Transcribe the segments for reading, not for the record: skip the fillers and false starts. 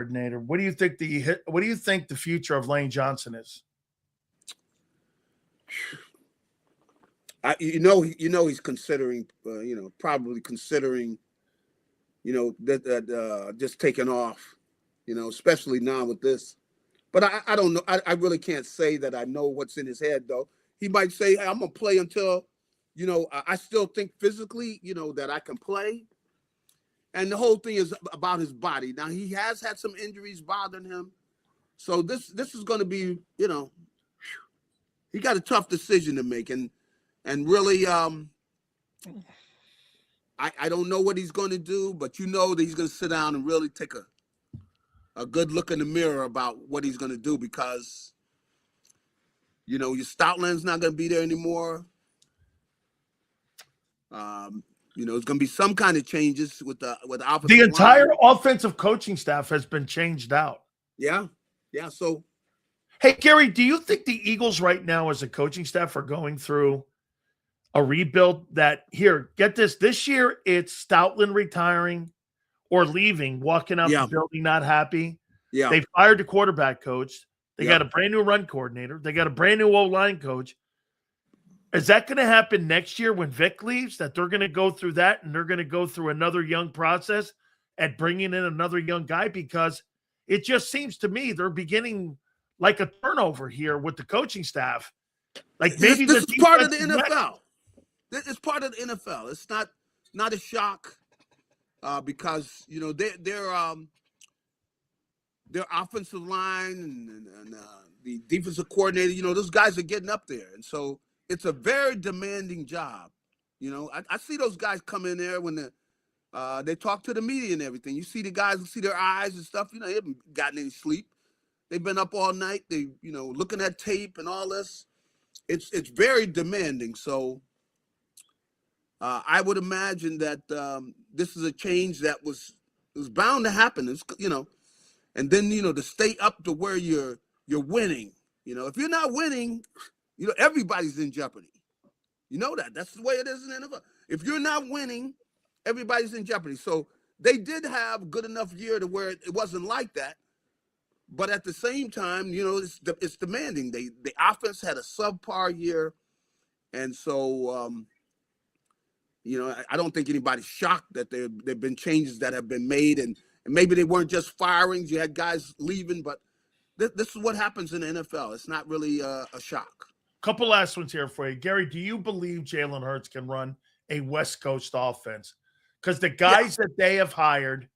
coordinator. What do you think the future of Lane Johnson is? He's considering, probably considering, that just taking off, especially now with this. But I don't know. I really can't say that I know what's in his head, though. He might say, hey, I'm going to play until, I still think physically, that I can play. And the whole thing is about his body. Now, he has had some injuries bothering him. So this is going to be, he got a tough decision to make. And really, I don't know what he's going to do, but that he's going to sit down and really take a good look in the mirror about what he's going to do, because, your Stoutland's not going to be there anymore. It's going to be some kind of changes with the offensive The entire line. offensive coaching staff has been changed out. Yeah. So, hey, Gary, do you think the Eagles right now as a coaching staff are going through a rebuild that, here, get this year it's Stoutland retiring or leaving, walking out the building not happy. Yeah. They fired the quarterback coach. They got a brand new run coordinator. They got a brand new O-line coach. Is that going to happen next year when Vic leaves, that they're going to go through that and they're going to go through another young process at bringing in another young guy? Because it just seems to me they're beginning like a turnover here with the coaching staff. Like maybe this is part of the NFL. It's part of the NFL. It's not a shock because their offensive line and the defensive coordinator. Those guys are getting up there, and so it's a very demanding job. I see those guys come in there when they talk to the media and everything. You see the guys, you see their eyes and stuff. They haven't gotten any sleep. They've been up all night. They looking at tape and all this. It's very demanding. So. I would imagine that this is a change that was bound to happen. And then to stay up to where you're winning. If you're not winning, everybody's in jeopardy. That's the way it is in the NFL. If you're not winning, everybody's in jeopardy. So they did have a good enough year to where it wasn't like that. But at the same time, it's demanding. The offense had a subpar year, and so. I don't think anybody's shocked that there've been changes that have been made, and maybe they weren't just firings. You had guys leaving, but this is what happens in the NFL. It's not really a shock. Couple last ones here for you. Gary, do you believe Jalen Hurts can run a West Coast offense? Because the guys that they have hired,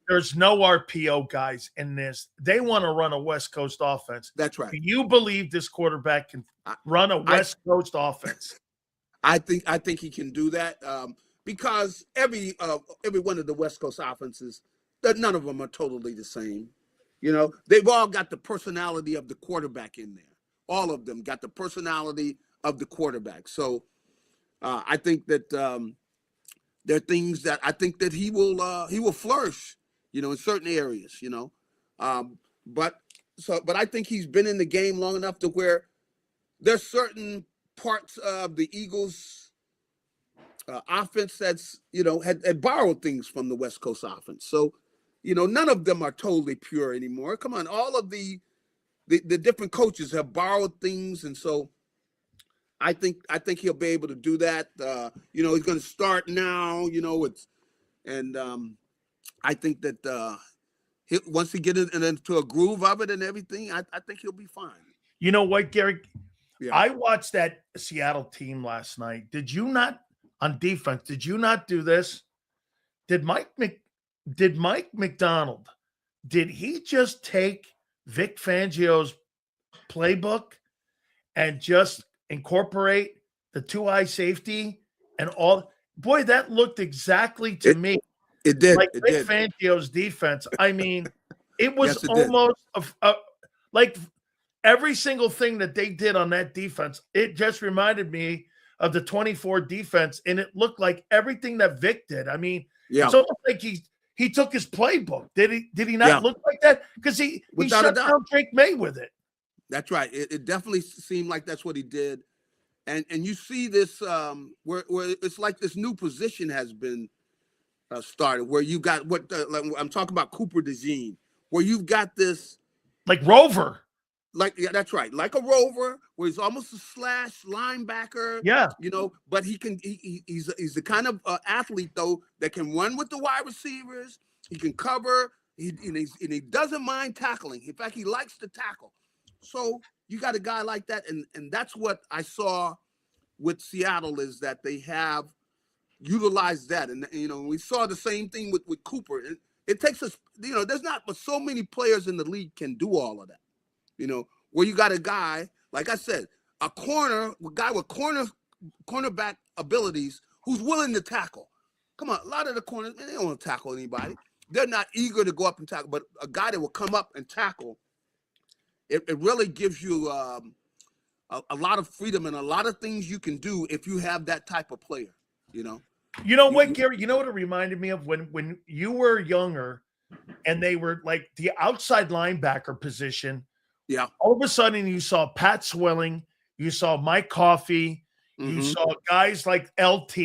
there's no RPO guys in this. They want to run a West Coast offense. That's right. Do you believe this quarterback can run a West Coast offense? I think he can do that because every one of the West Coast offenses, none of them are totally the same. They've all got the personality of the quarterback in there. All of them got the personality of the quarterback. So I think that there are things that I think that he will flourish, in certain areas, But I think he's been in the game long enough to where there's certain parts of the Eagles offense that's, had borrowed things from the West Coast offense. So, none of them are totally pure anymore. Come on, all of the different coaches have borrowed things, and so I think he'll be able to do that. He's going to start now. I think that once he gets into a groove of it and everything, I think he'll be fine. You know what, Gary? Yeah. I watched that Seattle team last night. Did you not, on defense, did you not do this? Did Mike McDonald, did he just take Vic Fangio's playbook and just incorporate the two-eye safety and all? Boy, that looked exactly to me. It did. Like Vic Fangio's defense. I mean, it was almost like every single thing that they did on that defense, it just reminded me of the 24 defense, and it looked like everything that Vic did. I mean, it's almost like he took his playbook. Did he not look like that? Because he shut down Drake May with it. That's right. It definitely seemed like that's what he did. And you see this where it's like this new position has been started, where you got like I'm talking about Cooper DeJean, where you've got this like Rover. Like, yeah, that's right. Like a rover, where he's almost a slash linebacker. Yeah. You know, but he's the kind of athlete though that can run with the wide receivers. He can cover. And he doesn't mind tackling. In fact, he likes to tackle. So you got a guy like that, and that's what I saw with Seattle, is that they have utilized that. And you know, we saw the same thing with Cooper. It takes us, you know, there's not but so many players in the league can do all of that. You know, where you got a guy, like I said, a guy with cornerback abilities who's willing to tackle. Come on, a lot of the corners, they don't want to tackle anybody. They're not eager to go up and tackle, but a guy that will come up and tackle, it really gives you a lot of freedom and a lot of things you can do if you have that type of player, you know? You know what, Gary? You know what it reminded me of when you were younger and they were like the outside linebacker position. Yeah. All of a sudden, you saw Pat Swilling, you saw Mike Coffey, you saw guys like LT.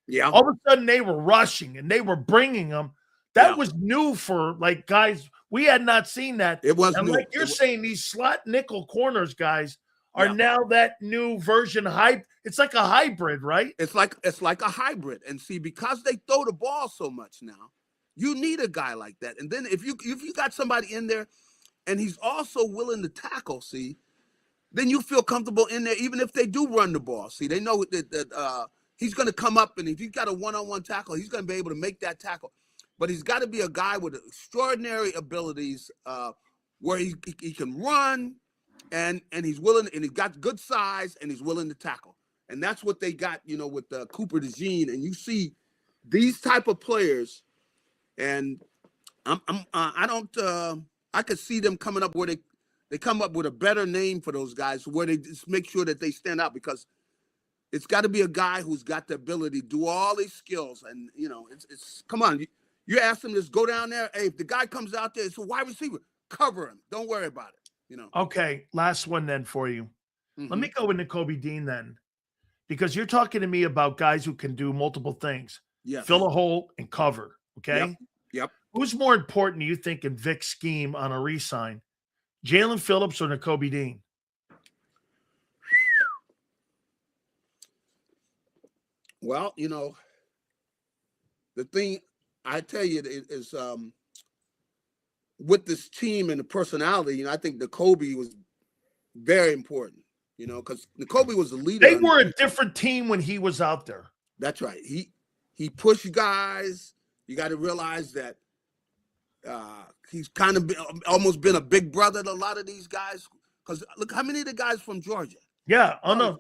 Yeah. All of a sudden, they were rushing and they were bringing them. That was new for like guys. We had not seen that. It was and new. Like you're saying, these slot nickel corners guys are now that new version hype. It's like a hybrid, right? It's like a hybrid. And see, because they throw the ball so much now, you need a guy like that. And then if you got somebody in there, and he's also willing to tackle, see, then you feel comfortable in there, even if they do run the ball. See, they know that he's going to come up, and if he's got a one-on-one tackle, he's going to be able to make that tackle. But he's got to be a guy with extraordinary abilities where he can run, and he's willing, and he's got good size, and he's willing to tackle. And that's what they got, you know, with Cooper DeJean. And you see these type of players, and I could see them coming up where they come up with a better name for those guys, where they just make sure that they stand out, because it's got to be a guy who's got the ability to do all these skills. And, you know, it's come on. You ask them to just go down there. Hey, if the guy comes out there, it's a wide receiver, cover him. Don't worry about it, you know. Okay, last one then for you. Let me go with Nakobe Dean then, because you're talking to me about guys who can do multiple things. Yeah. Fill a hole and cover, okay? Yep. Who's more important, do you think, in Vic's scheme on a re-sign? Jalen Phillips or Nakobe Dean? Well, you know, the thing I tell you is with this team and the personality, you know, I think Nakobe was very important, you know, because Nakobe was the leader. They were a different team when he was out there. That's right. He pushed guys. You got to realize that he's kind of almost been a big brother to a lot of these guys. Because look, how many of the guys from Georgia? Yeah, I know.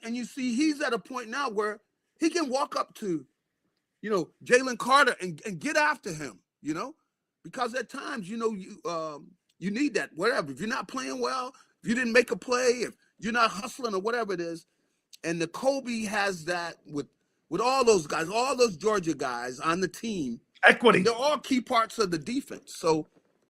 And you see, he's at a point now where he can walk up to, you know, Jalen Carter and get after him. You know, because at times, you know, you need that. Whatever. If you're not playing well, if you didn't make a play, if you're not hustling or whatever it is, and Nakobe has that with all those guys, all those Georgia guys on the team. Equity. They're all key parts of the defense. So